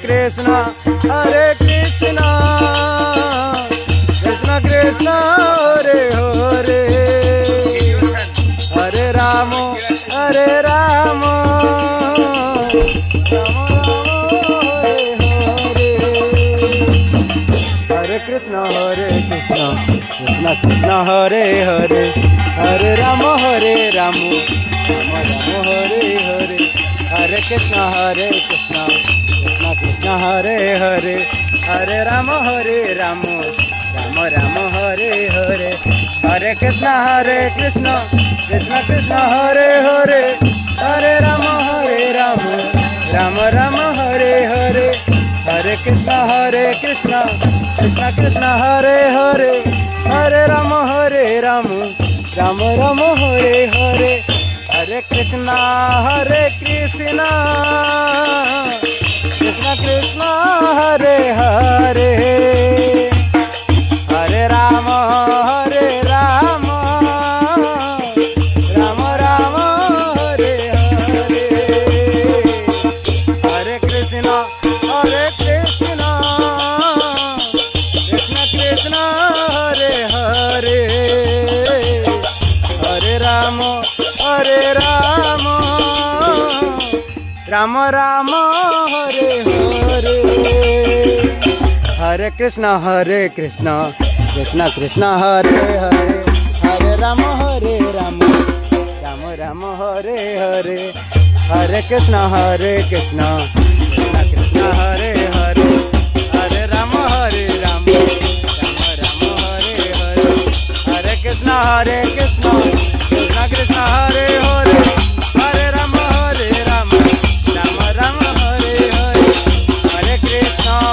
Krishna Hare Krishna Krishna Krishna Hare Hare Hare Ram Hare Ram Ram Ram Hare Hare Hare Krishna Krishna Krishna Hare Hare Hare Ram Ram Ram Hare Hare Hare Krishna Krishna Krishna Hare Hare Hare Ram Ram Ram Ram Hare Hare Hare Krishna Krishna Krishna Hare Hare Hare Ram Ram Ram Hare Hare Hare Krishna Krishna Krishna Hare Hare Hare Ram Ram Ram Hare Hare Hare Krishna Krishna Krishna Hare Hare Hare Ram Ram Ram Hare Hare Hare Krishna Krishna Krishna Hare Hare Hare Ram Ram Ram Hare Hare Hare Krishna Krishna Krishna Hare Hare Hare Ram Ram Ram Hare Hare Hare Krishna Krishna Krishna Hare Hare Hare Ram Ram Ram Hare Hare Hare Krishna Krishna Krishna Hare Hare Hare Ram Ram Ram Hare Hare Hare Krishna